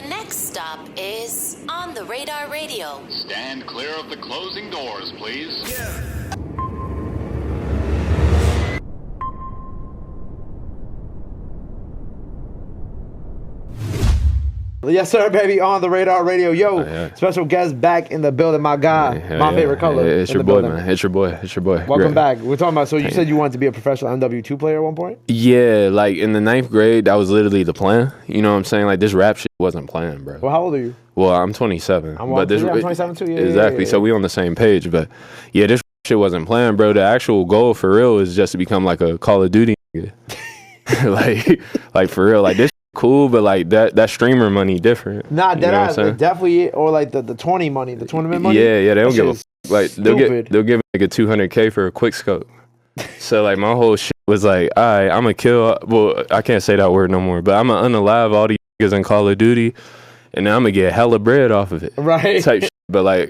next stop is On the Radar Radio. Stand clear of the closing doors, please. Yeah. Yes, sir, baby. On the Radar Radio. Yo, special guest back in the building. My guy, my favorite color. It's your boy, man. It's your boy. Welcome back. We're talking about, so you said you wanted to be a professional MW2 player at one point? Yeah, like in the 9th grade, that was literally the plan. You know what I'm saying? Like this rap shit wasn't planned, bro. Well, how old are you? Well, I'm 27. I'm 27 too. Yeah, exactly. Yeah. So we on the same page. But yeah, this shit wasn't planned, bro. The actual goal for real is just to become like a Call of Duty nigga. like for real. Like this cool, but like that streamer money different. Nah, definitely, or like the 20 money, the tournament money. Yeah, they don't give a like they'll give like a 200K for a quick scope. So like my whole shit was like, alright, I'm gonna kill. Well, I can't say that word no more, but I'm gonna unalive all these niggas in Call of Duty, and then I'm gonna get hella bread off of it. Right. Type shit. But like,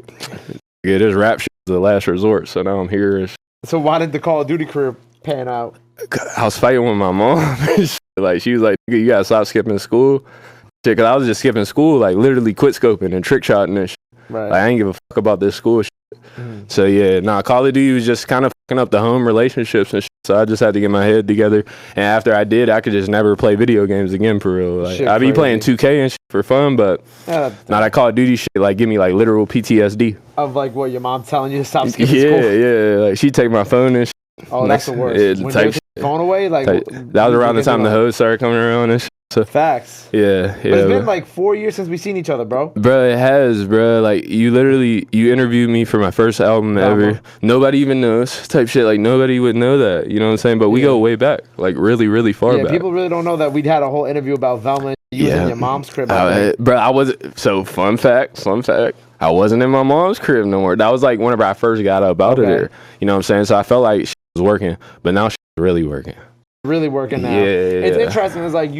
yeah, this rap shit is the last resort. So now I'm here. So why did the Call of Duty career pan out? I was fighting with my mom. Like she was like, you gotta stop skipping school. Shit, cause I was just skipping school, like literally quit scoping and trick shotting and shit. Right. Like I ain't give a fuck about this school shit. So yeah, Call of Duty was just kind of fucking up the home relationships and shit. So I just had to get my head together. And after I did, I could just never play video games again for real. Like I be playing 2K and shit for fun, but that Call of Duty shit like give me like literal PTSD. Of like what your mom telling you to stop skipping school. Yeah. Like she take my phone and shit. Oh, that's the worst. When you phone away, like that was around the time the hoes started coming around and shit. So, facts. Yeah. But it's been like 4 years since we seen each other, bro. Bro, it has, bro. Like you interviewed me for my first album ever. Nobody even knows type shit. Like nobody would know that. You know what I'm saying? But we go way back, like really, really far back. Yeah, people really don't know that we'd had a whole interview about Velma using your mom's crib. Bro, I was so fun fact. I wasn't in my mom's crib no more. That was like whenever I first got up out of there. You know what I'm saying? So I felt like shit was working, but now shit is really working. Really working now. Yeah. It's interesting. It's like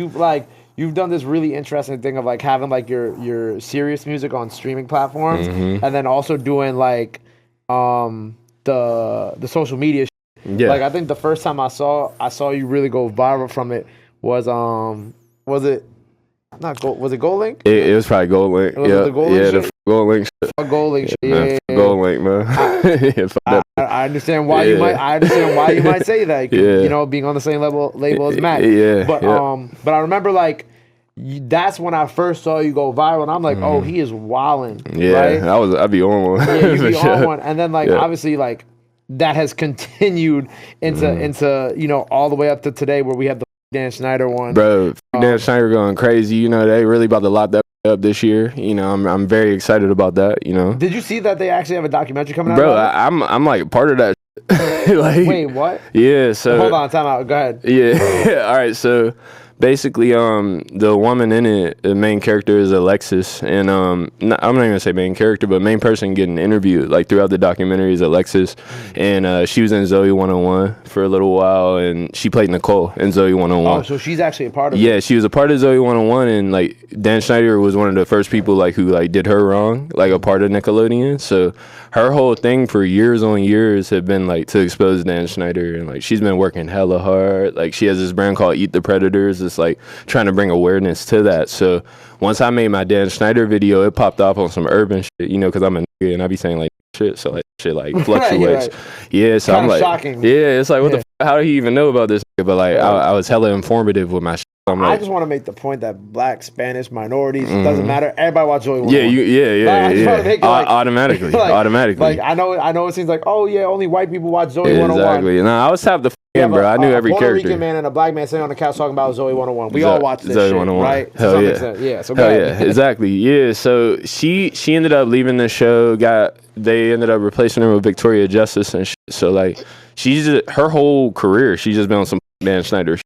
you've done this really interesting thing of like having like your serious music on streaming platforms, and then also doing like the social media shit. Yeah. Like I think the first time I saw you really go viral from it was it Gold Link? It was probably Gold Link. The Gold Link shit? The Gold Link shit. Gold Link shit. Gold Link, man. I understand why you might. I understand why you might say that. You know, being on the same label as Mac. But I remember like that's when I first saw you go viral, and I'm like, oh, he is wilding. Yeah, right? I'd be on one. Yeah, you'd be on one, and then like obviously like that has continued into all the way up to today where we have the Dan Schneider one. Bro, Dan Schneider going crazy. You know, they really about to lock that up this year. You know, I'm very excited about that. You know. Did you see that they actually have a documentary coming out? Bro, I'm like part of that. Like, wait, what? Yeah. So hold on, time out. Go ahead. Yeah. All right. So basically, the woman in it, the main character is Alexis, and I'm not even gonna say main character, but main person getting interviewed like throughout the documentary is Alexis, and she was in Zoe 101 for a little while, and she played Nicole in Zoe 101. Oh, so she's actually a part of it. Yeah, she was a part of Zoe 101, and like Dan Schneider was one of the first people like who like did her wrong, like a part of Nickelodeon. So her whole thing for years on years had been like to expose Dan Schneider, and like she's been working hella hard. Like she has this brand called Eat the Predators. It's like trying to bring awareness to that. So once I made my Dan Schneider video, it popped off on some urban shit, you know, because I'm a nigga and I be saying like shit, so like shit like fluctuates. Yeah, so I'm like, shocking. Yeah, it's like what the how do he even know about this? But like I was hella informative with my shit. I just want to make the point that black, Spanish, minorities, it doesn't matter. Everybody watch Zoe 101. Yeah. Automatically. Like I know it seems like, oh yeah, only white people watch Zoe 101. Exactly. No, I was half the bro. I knew every character. A Puerto Rican man and a black man sitting on the couch talking about Zoe 101. We all watch this Zoe shit, 101. right? Hell yeah. Yeah. So go ahead. Yeah, exactly. Yeah. So she ended up leaving the show. They ended up replacing her with Victoria Justice and shit. So like her whole career, she's just been on some Dan Schneider shit.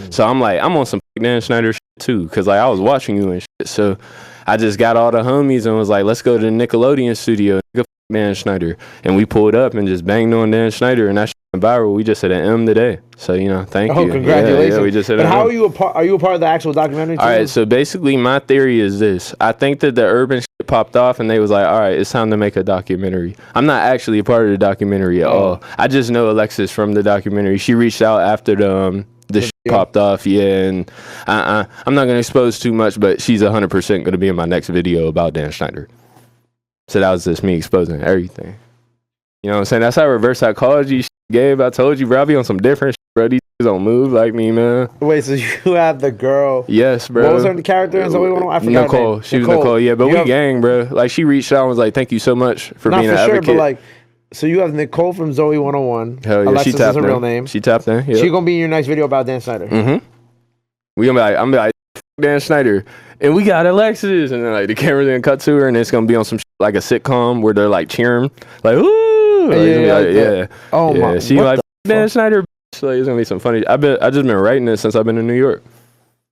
So I'm like, I'm on some Dan Schneider shit too, because like I was watching you and shit. So I just got all the homies and was like, let's go to the Nickelodeon studio, Dan Schneider, and we pulled up and just banged on Dan Schneider, and that shit went viral. We just hit an M today, so thank you. Oh, congratulations! Yeah, we just hit. But how are you a part? Are you a part of the actual documentary too? All right, so basically, my theory is this: I think that the urban shit popped off, and they was like, all right, it's time to make a documentary. I'm not actually a part of the documentary at all. I just know Alexis from the documentary. She reached out after the popped off. Yeah, and I'm not gonna expose too much, but she's 100% gonna be in my next video about Dan Schneider. So that was just me exposing everything. You know what I'm saying? That's how reverse psychology Gabe. I told you, bro, I be on some different shit, bro. These don't move like me, man. Wait, so you had the girl? Yes, bro. What was her character in Zoe 101? I forgot Nicole. her name. She was Nicole. Yeah, but You we have- gang, bro. Like she reached out and was like, "Thank you so much for being an advocate." But like, so you have Nicole from Zoe 101. Hell yeah, Alexis she tapped is her in. real name. She tapped in. Yeah. She gonna be in your next video about Dan Schneider. Mm-hmm. We gonna be like, I'm gonna be like, "F- Dan Schneider, and we got Alexis, and then like the camera's gonna cut to her, and it's gonna be on some like a sitcom where they're like cheering, like, "Ooh!" Like, it's gonna be like, yeah. Oh yeah. my. She what like the Dan fuck? Schneider. So it's gonna be some funny. I just been writing this since I've been in New York.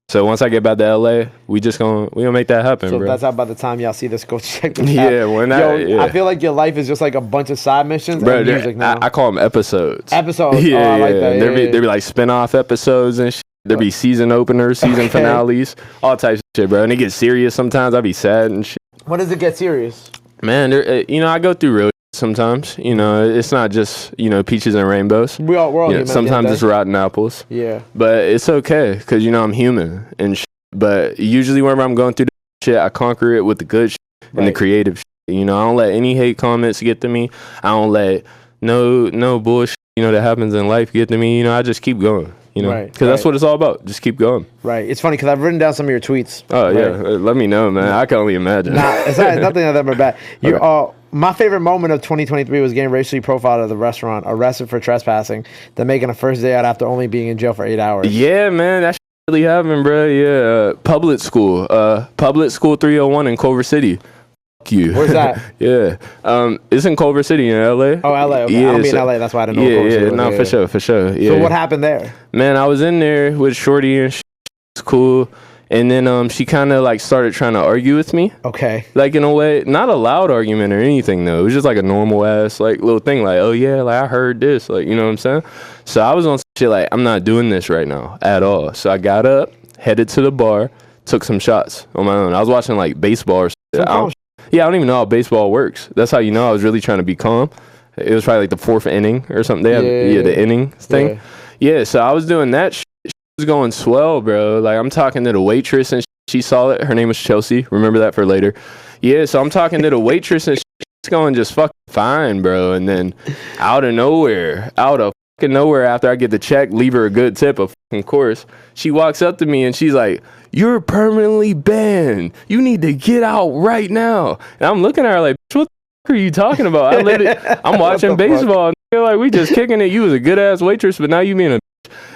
So once I get back to LA, we gonna make that happen, So bro. if that's out by the time y'all see this, go check this Yeah, out. when that- Yo, yeah. I feel like your life is just like a bunch of side missions Bro, and music now. I call them episodes. Episodes. Yeah, Oh, I like yeah. that. There Yeah, be like spin-off episodes and shit. There be season openers, season Okay. finales, all types of shit, bro. And it gets serious sometimes. I be sad and shit. When does it get serious? Man, you know, I go through real sometimes. You know, it's not just, you know, peaches and rainbows. We're all You know, human. sometimes it's rotten apples. Yeah. But it's okay because, you know, I'm human and shit. But usually whenever I'm going through the shit, I conquer it with the good shit and the Right. creative shit. You know, I don't let any hate comments get to me. I don't let no bullshit, you know, that happens in life get to me. You know, I just keep going, you know, Right, because that's right. what it's all about. Just keep going. Right. It's funny because I've written down some of your tweets. Oh, yeah. Right. Let me know, man. I can only imagine. Nah, it's nothing of them are bad. You Okay. my favorite moment of 2023 was getting racially profiled at the restaurant, arrested for trespassing, then making a first day out after only being in jail for 8 hours. Yeah, man. That shit really happened, bro. Yeah. Public school 301 in Culver City. Fuck you. Where's that? Yeah. It's in Culver City in LA. Oh, LA. Okay. Yeah, I'll be in so- LA. That's why I didn't know. Yeah, Culver City yeah, was no, there. for sure. Yeah. So what happened there? Man, I was in there with Shorty and shit. It's cool. And then she kind of like started trying to argue with me. Okay. Like in a way, not a loud argument or anything though. It was just like a normal ass like little thing like, "Oh yeah, like I heard this." Like, you know what I'm saying? So I was on some shit like, I'm not doing this right now at all. So I got up, headed to the bar, took some shots on my own. I was watching like baseball or shit. Yeah, I don't even know how baseball works. That's how you know I was really trying to be calm. It was probably like the 4th inning or something. They have the inning thing. Yeah, so I was doing that shit. She was going swell, bro. Like I'm talking to the waitress and she saw it. Her name was Chelsea. Remember that for later. Yeah, so I'm talking to the waitress and she's going just fucking fine, bro. And then out of nowhere, after I get the check, leave her a good tip, of course, she walks up to me and she's like, "You're permanently banned. You need to get out right now." And I'm looking at her like, "What the fuck are you talking about? I'm watching baseball. Like we just kicking it. You was a good ass waitress, but now you being a."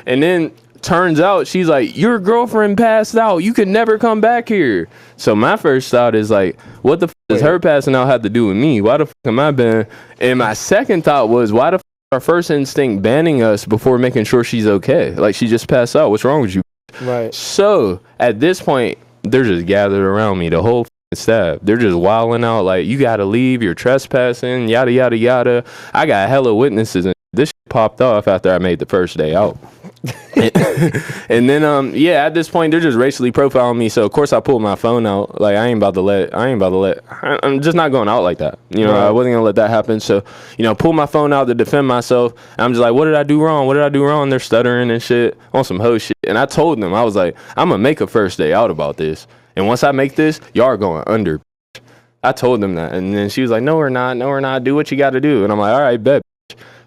And then turns out she's like, "Your girlfriend passed out. You can never come back here." So my first thought is like, what the does her passing out have to do with me? Why the fuck am I banned? And my second thought was, why the our first instinct banning us before making sure she's okay? Like she just passed out. What's wrong with you? Right. So at this point, they're just gathered around me. The whole staff. They're just wilding out like, "You gotta leave. You're trespassing. Yada yada yada." I got hella witnesses, and this shit popped off after I made the first day out. And then at this point they're just racially profiling me. So of course I pulled my phone out. Like I'm just not going out like that. You know, Right. I wasn't gonna let that happen. So, you know, pull my phone out to defend myself. And I'm just like, what did I do wrong? What did I do wrong? They're stuttering and shit on some hoe shit. And I told them, I was like, I'm gonna make a first day out about this. And once I make this, y'all are going under. I told them that. And then she was like, no, we're not. Do what you gotta do. And I'm like, all right, bet.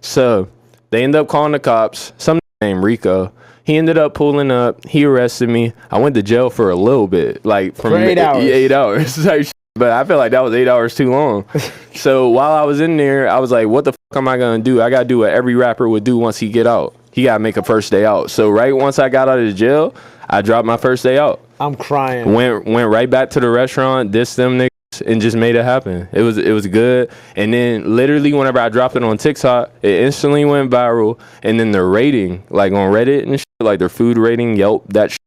So they end up calling the cops. Some named Rico. He ended up pulling up. He arrested me. I went to jail for a little bit, like For 8 hours. 8 hours. Like, but I feel like that was 8 hours too long. So while I was in there, I was like, what the fuck am I gonna do? I gotta do what every rapper would do once he get out. He gotta make a first day out. So right once I got out of the jail, I dropped my first day out. I'm crying. Went right back to the restaurant, dissed them niggas, and just made it happen. It was good. And then literally whenever I dropped it on TikTok, it instantly went viral. And then the rating, like on Reddit and shit, like their food rating, Yelp, that shit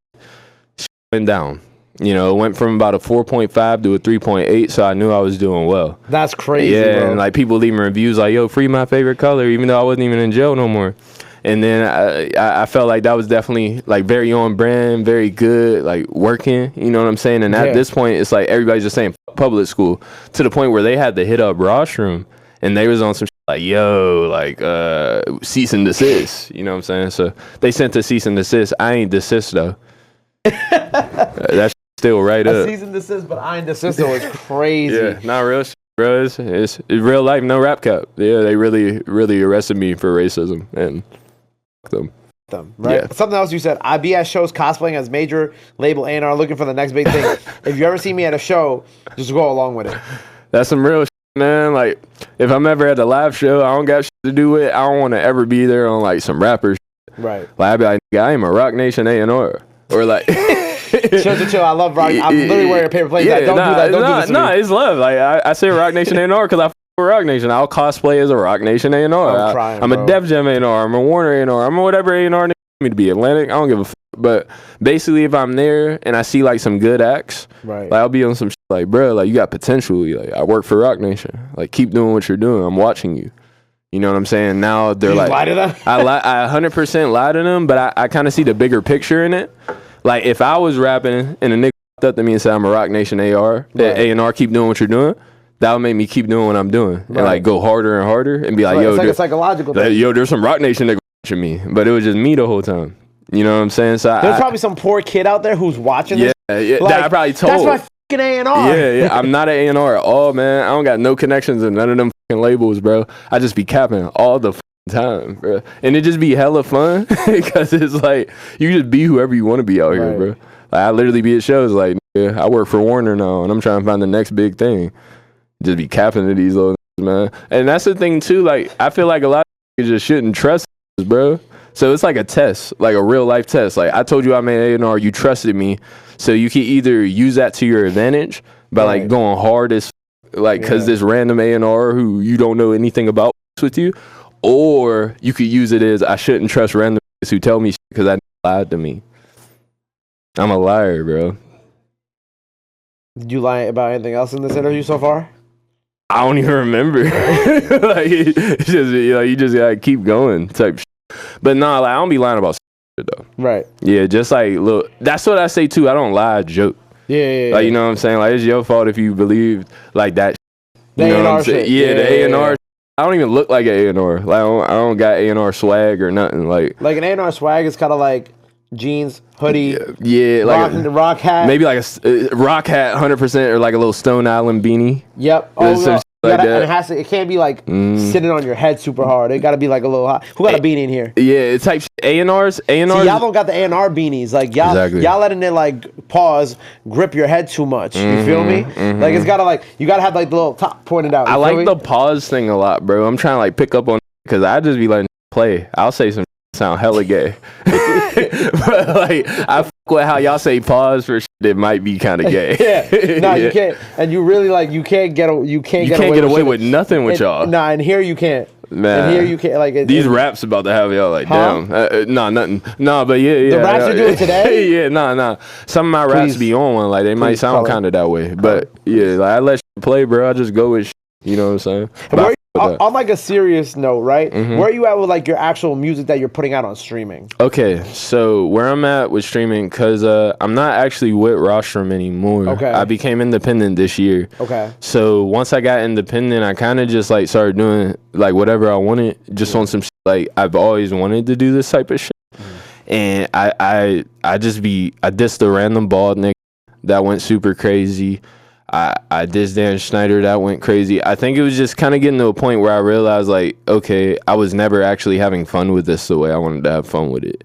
went down. You know, it went from about a 4.5 to a 3.8, so I knew I was doing well. That's crazy, Yeah, bro. and like people leaving reviews like, "Yo, free my favorite color," even though I wasn't even in jail no more. And then I felt like that was definitely like very on brand, very good, like working. You know what I'm saying? And at this point, it's like everybody's just saying public school to the point where they had to hit up Rostrum and they was on some shit like, yo, like cease and desist. You know what I'm saying? So they sent a cease and desist. I ain't desist though. That's still right A up. cease and desist, but I ain't desist though is crazy. Yeah, not real shit, bro. It's real life, no rap cap. Yeah, they really arrested me for racism and them. Right? Yeah. Something else you said, I be at shows cosplaying as major label A&R looking for the next big thing. If you ever see me at a show, just go along with it. That's some real shit, man. Like, if I'm ever at a live show, I don't got shit to do with. I don't want to ever be there on like some rapper shit. Right. Like, I'd be like, I am a Rock Nation A&R. Or like chill. I love rock. I'm literally wearing a paper plate. Yeah, don't do that. Don't do this to me. It's love. Like I say Rock Nation A&R because I f with Rock Nation. I'll cosplay as a Rock Nation A&R. I'm a Def Jam A&R. I'm a Warner A&R. I'm a whatever A&R me to be Atlantic. I don't give a f. But basically, if I'm there and I see like some good acts, right, like I'll be on some shit like, bro, like you got potential. Like I work for Rock Nation. Like keep doing what you're doing. I'm watching you. You know what I'm saying? Now they're like, lie to them? I 100% lie to them, but I kind of see the bigger picture in it. Like if I was rapping and a nigga up to me and said I'm a Rock Nation AR, that A&R keep doing what you're doing, that would make me keep doing what I'm doing and like go harder and harder and be like, yo, it's like a psychological thing. Yo, there's some Rock Nation nigga watching me, but it was just me the whole time. You know what I'm saying? So there's probably some poor kid out there who's watching this. Yeah, like, that I probably told. That's my fucking A&R. Yeah, I'm not an A&R at all, man. I don't got no connections in none of them fucking labels, bro. I just be capping all the time, bro. And it just be hella fun because it's like you just be whoever you want to be out here, bro. Like I literally be at shows like, I work for Warner now and I'm trying to find the next big thing. Just be capping to these little man. And that's the thing too, like I feel like a lot of just shouldn't trust us, bro. So it's like a test, like a real life test. Like I told you I made A&R, you trusted me. So you can either use that to your advantage by like going hard as like because this random A&R who you don't know anything about with you, or you could use it as I shouldn't trust random who tell me because I lied to me. I'm a liar, bro. Did you lie about anything else in this interview so far? I don't even remember. Like it's just you just gotta keep going type shit. But nah, like I don't be lying about shit though. Right. Yeah, just like look, that's what I say too. I don't lie, I joke. Yeah. Like you know what I'm saying? Like it's your fault if you believe like that. You know what I'm saying? Yeah, the A&R. I don't even look like an A&R. Like I don't got A&R swag or nothing. Like an A&R swag is kind of like jeans, hoodie, like the rock hat, maybe like a rock hat, 100%, or like a little Stone Island beanie. Yep. Like that. It can't be like sitting on your head super hard. It got to be like a little hot. Who got a beanie in here? Yeah, it's type A&Rs. See, y'all don't got the A&R beanies. Like y'all letting it like pause, grip your head too much. You feel me? Like it's gotta like you gotta have like the little top pointed out. I like the pause thing a lot, bro. I'm trying to like pick up on because I just be letting play. I'll say some sound hella gay, but like I fuck with how y'all say pause for shit that might be kind of gay. No, you can't, and you really like you can't get away with nothing with y'all. Nah, and here you can't. Man, and here you can't like these raps about to have y'all like damn. Nah, nothing. Nah, but yeah. The raps you're doing today. Yeah, nah. Some of my raps be on one like they might sound kind of that way, but yeah, like I let shit play, bro. I just go with shit, you know what I'm saying? On like a serious note, right? Where are you at with like your actual music that you're putting out on streaming? Okay, so where I'm at with streaming, because I'm not actually with Rostrum anymore. Okay. I became independent this year. Okay. So once I got independent, I kind of just like started doing like whatever I wanted, just on some shit. Like I've always wanted to do this type of shit. And I dissed a random bald nigga that went super crazy. I dissed Dan Schneider, that went crazy. I think it was just kind of getting to a point where I realized, like, okay, I was never actually having fun with this the way I wanted to have fun with it.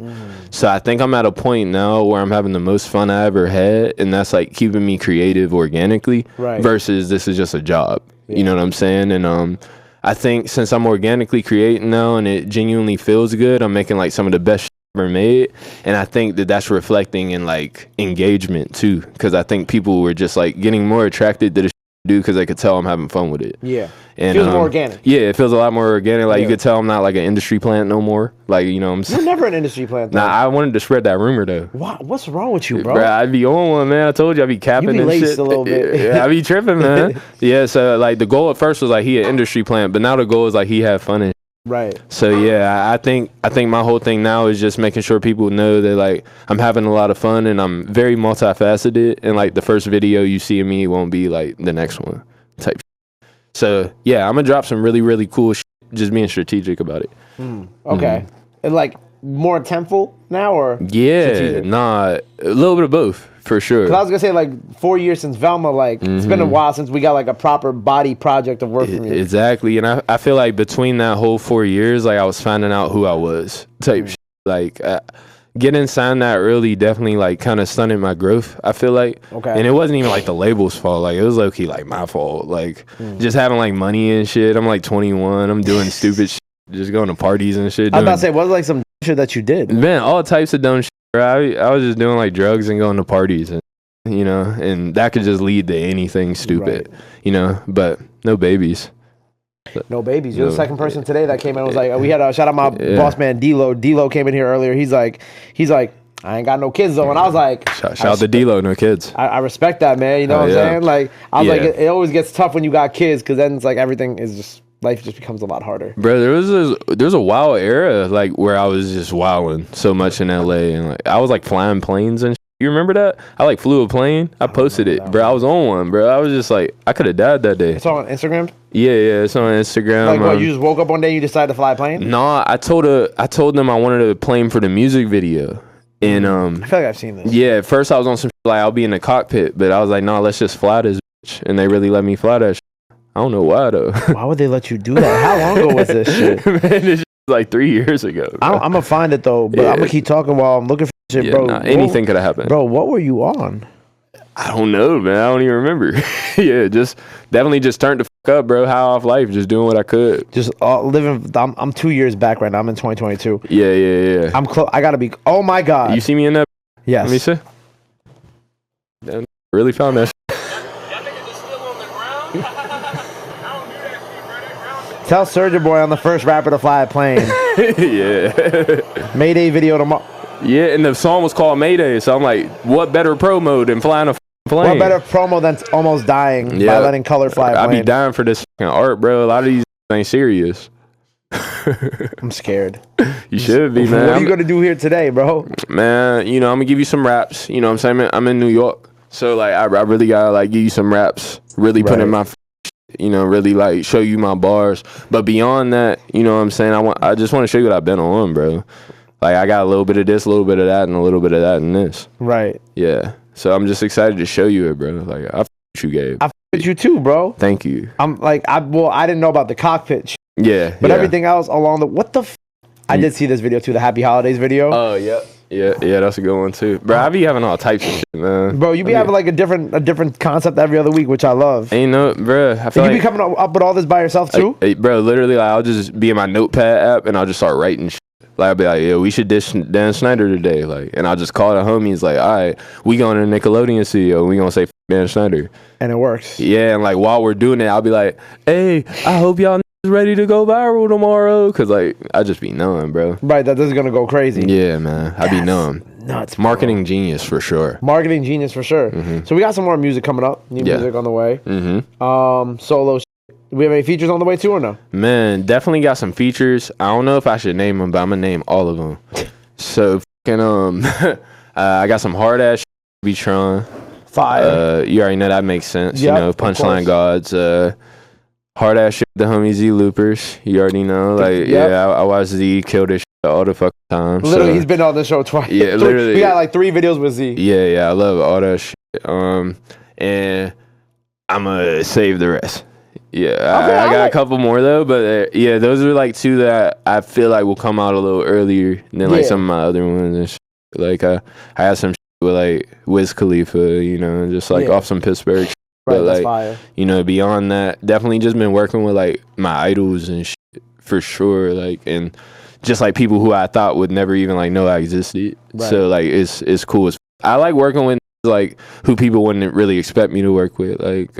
So I think I'm at a point now where I'm having the most fun I ever had, and that's, like, keeping me creative organically versus this is just a job. You know what I'm saying? And I think since I'm organically creating now and it genuinely feels good, I'm making, like, some of the best ever made, and I think that's reflecting in like engagement too, because I think people were just like getting more attracted to the do because they could tell I'm having fun with it. And it feels more organic. Yeah, it feels a lot more organic. Like you could tell I'm not like an industry plant no more. Like you know, you're never an industry plant. Though. Nah, I wanted to spread that rumor though. What's wrong with you, bro? I'd be on one, man. I told you I'd be capping you be and laced shit. A little bit. Yeah, I be tripping, man. Yeah, so like the goal at first was like he an industry plant, but now the goal is like he had fun and. Right. So yeah, I think my whole thing now is just making sure people know that like I'm having a lot of fun and I'm very multifaceted, and like the first video you see of me won't be like the next one type. So yeah, I'm gonna drop some really really cool shit, just being strategic about it. Okay. And like more intentful now or Yeah, strategic? nah, a little bit of both for sure. 'Cause I was gonna say like 4 years since Velma, like it's been a while since we got like a proper body project of work from you. Exactly, and I feel like between that whole 4 years, like I was finding out who I was type shit. Like getting signed that early definitely like kind of stunted my growth, I feel like. Okay. And it wasn't even like the label's fault. Like it was low-key like my fault. Like just having like money and shit. I'm like 21. I'm doing stupid shit. Just going to parties and shit. I was about to say, what was like some shit that you did? Man, all types of dumb shit, bro. I was just doing like drugs and going to parties and, you know, and that could just lead to anything stupid, you know, but no babies. No babies. You're the No. second person today that came in and was like, we had a shout out my boss man D-Lo. D-Lo came in here earlier. He's like, I ain't got no kids though. And I was like, Shout out to D-Lo, no kids. I respect that, man. You know what I'm yeah. saying? Like, I was Yeah. like, it always gets tough when you got kids because then it's like everything is just, life just becomes a lot harder. Bro, there's a wild era like where I was just wilding so much in LA and like I was like flying planes and shit. You remember that? I like flew a plane. I posted it, bro. I was on one, bro. I was just like, I could have died that day. It's on Instagram? Yeah, it's on Instagram. Like, what, you just woke up one day and you decided to fly a plane? No, I told them I wanted a plane for the music video. And I feel like I've seen this. yeah, at first I was on some shit like I'll be in the cockpit, but I was like, nah, let's just fly this bitch. And they really let me fly that shit. I don't know why though. Why would they let you do that? How long ago was this shit? Man, this shit was like 3 years ago. I'm going to find it though, but I'm going to keep talking while I'm looking for shit, bro. Nah, anything could have happened. Bro, what were you on? I don't know, man. I don't even remember. Yeah, definitely just turned the fuck up, bro. High off life, just doing what I could. Just living. I'm 2 years back right now. I'm in 2022. Yeah. I'm close. I gotta be. Oh my god. You see me in that? Yes. Let me see. Damn, really found that. Tell Surgeon Boy I'm the first rapper to fly a plane. Yeah. Mayday video tomorrow. Yeah, and the song was called Mayday, so I'm like, what better promo than flying a plane? What better promo than almost dying by letting Color fly a I'd plane? be dying for this fucking art, bro. A lot of these ain't serious. I'm scared. You should be, man. What are you gonna do here today, bro? Man, you know, I'm gonna give you some raps. You know what I'm saying? I'm in New York. So, like, I really gotta, like, give you some raps. Really put in my, you know, really, like, show you my bars. But beyond that, you know what I'm saying? I just want to show you what I've been on, bro. Like, I got a little bit of this, a little bit of that, and a little bit of that and this. Right. Yeah. So, I'm just excited to show you it, bro. Like, I f*** with you, Gabe. I f with you too, bro. Thank you. I'm like, I didn't know about the cockpit shit, Yeah. but everything else along the, what the f? I did see this video too, the Happy Holidays video. Oh, yeah. Yeah, that's a good one, too. Bro, I be having all types of shit, man. Bro, you be having like a different concept every other week, which I love. Ain't no, bro. I feel You like, be coming up with all this by yourself too? bro, literally, like, I'll just be in my notepad app and I'll just start writing shit. Like, I'll be like, yeah, we should dish Dan Schneider today. Like, and I'll just call the homies, like, all right, we going to Nickelodeon studio and we gonna say Dan Schneider. And it works. Yeah, and like, while we're doing it, I'll be like, hey, I hope y'all ready to go viral tomorrow. Cause, like, I just be knowing, bro. Right, that this is gonna go crazy. Yeah, man. I be knowing. Nuts. Marketing genius for sure. Marketing genius for sure. So we got some more music coming up. New music on the way. Solo. Do we have any features on the way too or no? Man, definitely got some features. I don't know if I should name them, but I'm gonna name all of them. So, fucking, I got some hard ass Beatron. Fire. You already know that makes sense. Yep, you know, of Punchline course. Gods. Hard ass shit with the homie Z Loopers. You already know. Like, Yep. yeah, I watch Z kill this shit all the fucking time. Literally, so, he's been on the show twice. Yeah, literally. We got like 3 videos with Z. Yeah, I love all that shit. And I'm gonna save the rest. Yeah, Okay, I got like- a couple more though, but yeah, those are like 2 that I feel like will come out a little earlier than like Yeah. some of my other ones and shit. Like I had some shit with like Wiz Khalifa, you know, just like Yeah. off some Pittsburgh shit. Right, But that's like, fire. you know, beyond that, definitely just been working with like my idols and shit for sure. Like, and just like people who I thought would never even like know I existed. Right. So like, it's cool. I like working with like who people wouldn't really expect me to work with. Like,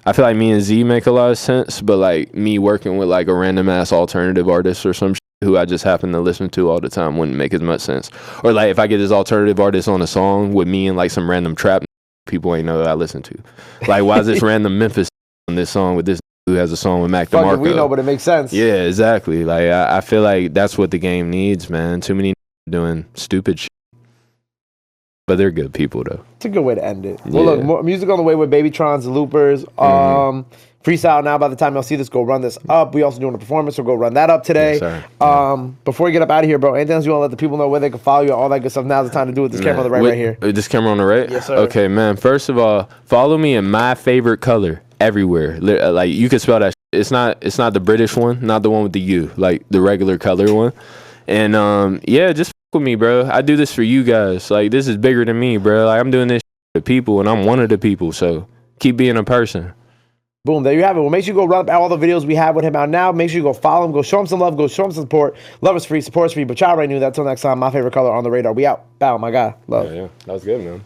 I feel like me and Z make a lot of sense, but like me working with like a random ass alternative artist or some shit who I just happen to listen to all the time wouldn't make as much sense. Or like if I get this alternative artist on a song with me and like some random trap people ain't know that I listen to. Like, why is this random Memphis on this song with this who has a song with Mac Fuck it, DeMarco? we know, but it makes sense. Yeah, exactly. Like I feel like that's what the game needs, man. Too many doing stupid shit. But they're good people, though. It's a good way to end it. Well, look, more music on the way with Babytrons, Loopers. Freestyle now. By the time y'all see this, go run this up. We also doing a performance, so go run that up today. Yes, before we get up out of here, bro, anything else you want to let the people know where they can follow you, all that good stuff? Now's the time to do it. This camera on the right here. This camera on the right? Yes, sir. Okay, man. First of all, follow me in MyFavoriteColor everywhere. Like, you can spell that. It's not the British one, not the one with the U, like the regular color one. And yeah, just with me, bro. I do this for you guys. Like, this is bigger than me, bro. Like, I'm doing this for people, and I'm one of the people. So keep being a person. Boom, there you have it. Well, make sure you go run up all the videos we have with him out now. Make sure you go follow him, go show him some love, go show him some support. Love is free, support is free. But y'all already knew that. Till next time, My Favorite Color on the radar. We out. Bow, my guy. Love. Yeah, that was good, man.